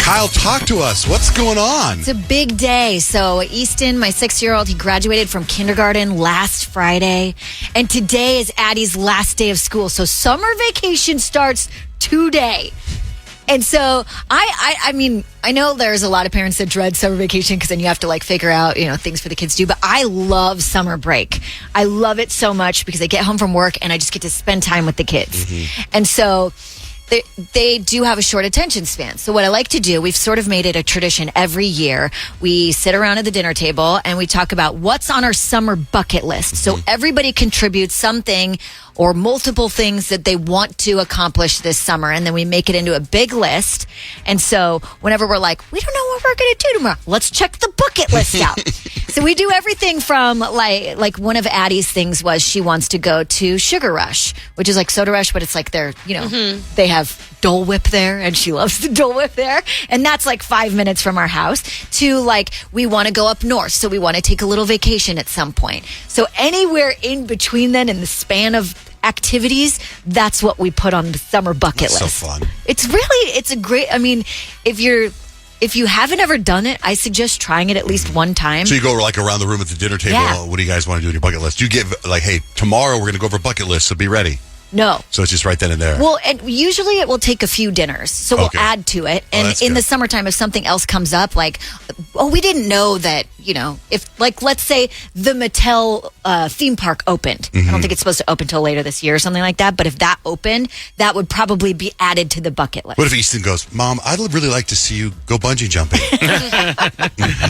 Kyle, talk to us. What's going on? It's a big day. So Easton, my 6-year-old, he graduated from kindergarten last Friday. And today is Addie's last day of school. So summer vacation starts today. And so I mean, I know there's a lot of parents that dread summer vacation because then you have to figure out, things for the kids to do. But I love summer break. I love it so much because I get home from work and I just get to spend time with the kids. Mm-hmm. And so they do have a short attention span. So what I like to do, we've sort of made it a tradition every year. We sit around at the dinner table and we talk about what's on our summer bucket list. So everybody contributes something or multiple things that they want to accomplish this summer. And then we make it into a big list. And so whenever we're like, we don't know what we're going to do tomorrow, let's check the bucket list out. So we do everything from like one of Addie's things was she wants to go to Sugar Rush, which is like Soda Rush, but it's like they're, they have Dole Whip there and she loves the Dole Whip there. And that's 5 minutes from our house to we want to go up north. So we want to take a little vacation at some point. So anywhere in between then in the span of activities, that's what we put on the summer bucket list. So fun. It's a great, if you haven't ever done it, I suggest trying it at least one time. So you go around the room at the dinner table. Yeah. What do you guys want to do on your bucket list? You give hey, tomorrow we're going to go over a bucket list, so be ready. No. So it's just right then and there. Well, and usually it will take a few dinners. So we'll add to it. And in the summertime, if something else comes up, we didn't know that, if, let's say the Mattel theme park opened. I don't think it's supposed to open until later this year or something like that. But if that opened, that would probably be added to the bucket list. What if Easton goes, Mom, I'd really like to see you go bungee jumping.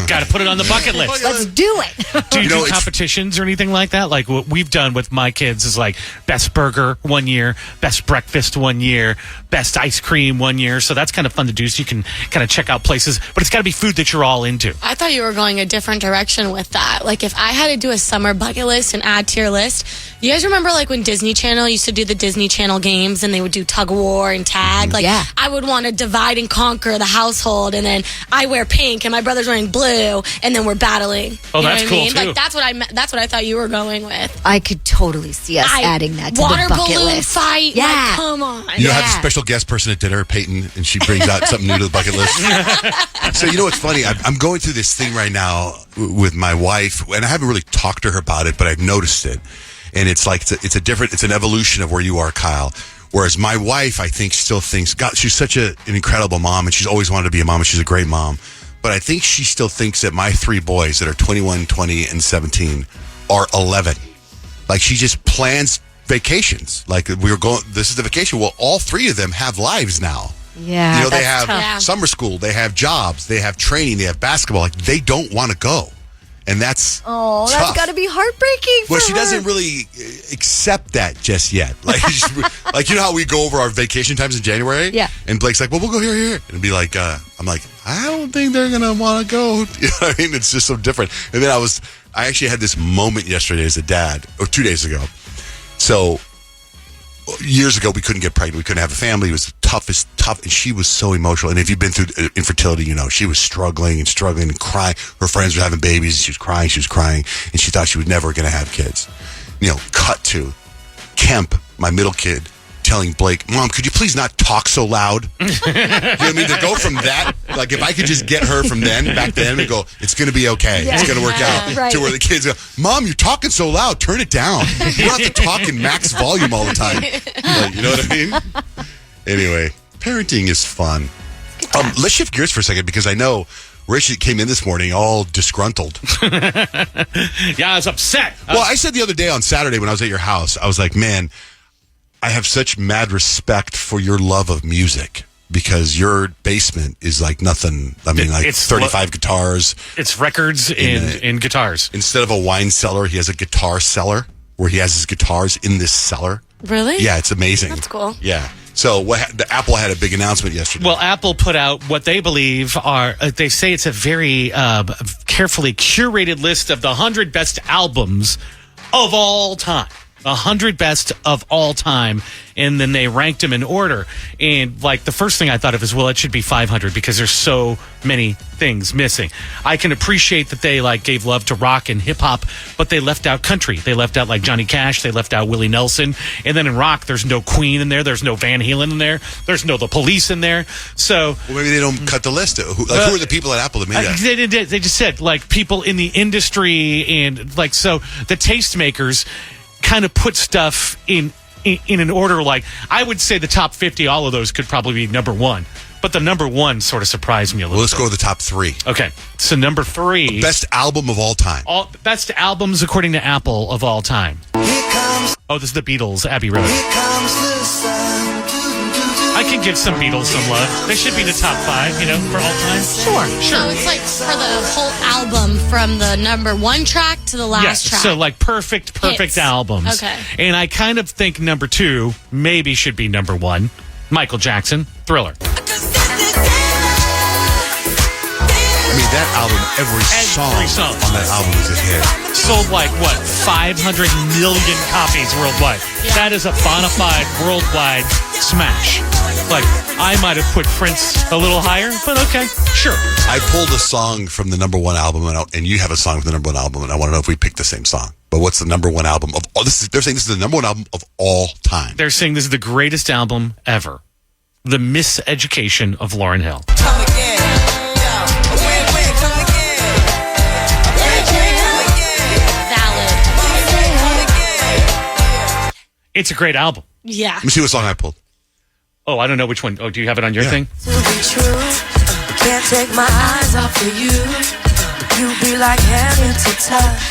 Got to put it on the bucket list. Let's do it. Do you do competitions or anything like that? Like what we've done with my kids is best burger 1 year, best breakfast 1 year, best ice cream 1 year. So that's kind of fun to do. So you can kind of check out places, but it's got to be food that you're all into. I thought you were going a different direction with that. If I had to do a summer bucket list and add to your list, you guys remember when Disney Channel used to do the Disney Channel games and they would do tug of war and tag? I would want to divide and conquer the household, and then I wear pink and my brother's wearing blue, and then we're battling. Oh, that's cool too. That's what I thought you were going with. I could totally see us adding that to the bucket water balloon list. Fight. Yeah. Come on. You have a special guest person at dinner, Peyton, and she brings out something new to the bucket list. So you know what's funny? I'm going through this thing right now with my wife, and I haven't really talked to her about it, but I've noticed it. And it's it's an evolution of where you are, Kyle. Whereas my wife, I think, still thinks, God, she's such an incredible mom, and she's always wanted to be a mom, and she's a great mom. But I think she still thinks that my 3 boys that are 21, 20, and 17 are 11. She just plans vacations. This is the vacation. Well, all 3 of them have lives now. Yeah, they have tough. summer school, they have jobs, they have training, they have basketball. They don't want to go. And that's tough. That's got to be heartbreaking for she her. doesn't really accept that just yet. You know how we go over our vacation times in January? Yeah. And Blake's like, well, we'll go here. And be like, I'm like, I don't think they're going to want to go. You know what I mean? It's just so different. And then I actually had this moment yesterday as a dad, or 2 days ago. So years ago, we couldn't get pregnant. We couldn't have a family. It was tough. And she was so emotional. And if you've been through infertility, she was struggling and crying. Her friends were having babies. She was crying. And she thought she was never going to have kids. Cut to Kemp, my middle kid, telling Blake, Mom, could you please not talk so loud? You know what I mean? To go from that, if I could just get her from back then and go, it's going to be okay. Yeah. It's going to work out. Right. To where the kids go, Mom, you're talking so loud. Turn it down. You don't have to talk in max volume all the time. You know what I mean? Anyway, parenting is fun. Let's shift gears for a second because I know Rich came in this morning all disgruntled. Yeah, I was upset. Well, I said the other day on Saturday when I was at your house, I was like, man, I have such mad respect for your love of music because your basement is like nothing. I mean, it's 35 guitars. It's records and guitars. Instead of a wine cellar, he has a guitar cellar where he has his guitars in this cellar. Really? Yeah, it's amazing. That's cool. Yeah. So the Apple had a big announcement yesterday. Well, Apple put out what they believe are, they say it's a very carefully curated list of the 100 best albums of all time. 100 best of all time, and then they ranked them in order. And like the first thing I thought of is, well, it should be 500 because there's so many things missing. I can appreciate that they like gave love to rock and hip hop, but they left out country. They left out like Johnny Cash. They left out Willie Nelson. And then in rock, there's no Queen in there. There's no Van Halen in there. There's no The Police in there. So well, maybe they don't cut the list. Who are the people at Apple that made that? They just said like people in the industry, and like so the tastemakers kind of put stuff in an order. Like I would say the top 50, all of those could probably be number one, but the number one sort of surprised me a little. Well, let's bit. go to the top 3. Okay, so number 3, best album of all time. All best albums according to Apple of all time. Oh, this is the Beatles, Abbey Road. I can give some Beatles some love. They should be the top 5, for all time. Sure. So it's like for the whole album from the number 1 track to the last track. So like perfect Hits. albums. Okay. And I kind of think number 2 maybe should be number 1. Michael Jackson, Thriller. I mean, that album, every song on that album is a hit. Sold like, 500 million copies worldwide. Yeah. That is a bona fide worldwide smash. Like, I might have put Prince a little higher, but okay, sure. I pulled a song from the number 1 album, and you have a song from the number 1 album, and I want to know if we picked the same song. But what's the number 1 album of all? They're saying this is the number 1 album of all time. They're saying this is the greatest album ever. The Miseducation of Lauryn Hill. Come again. It's a great album. Yeah. Let me see what song I pulled. Oh, I don't know which one. Oh, do you have it on your thing? To be true, can't take my eyes off of you. You be like heaven to touch.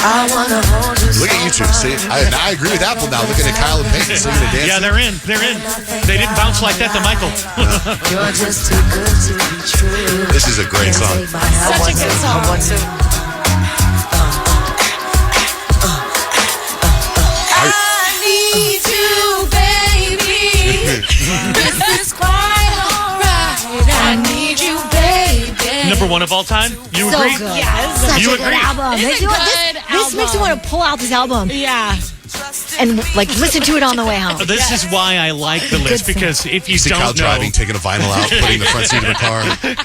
I wanna hold you. Look at you two. See, I agree with Apple now. Looking at Kyle and Peyton singing and dancing. Yeah, they're in. They didn't bounce like that to Michael. You're just too good to be true. This is a great song. Such a good song. I need you, baby. This is quite alright. I need you, baby. Number 1 of all time? You So agree? good. Yes. Such You a good agree? album. It's Makes a you want- good this makes you album. want to pull out this album Yeah. and like listen to it on the way home. This is why I like the list, Good because if you See Kyle don't know, driving, taking a vinyl out, putting it in the front seat of the car.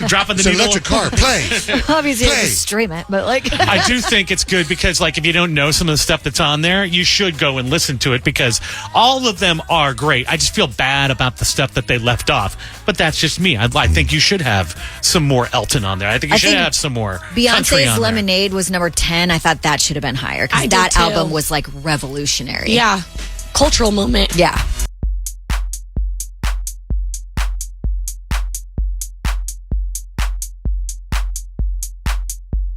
dropping the It's an needle. electric car. Play. Obviously, you have Play. to stream it, but like I do think it's good because, like, if you don't know some of the stuff that's on there, you should go and listen to it because all of them are great. I just feel bad about the stuff that they left off, but that's just me. I think you should have some more Elton on there. I think you I should think have some more country Beyonce's on there. Lemonade was number 10. I thought that should have been higher I because did that too. album was like revolutionary. Yeah. Cultural moment. Yeah.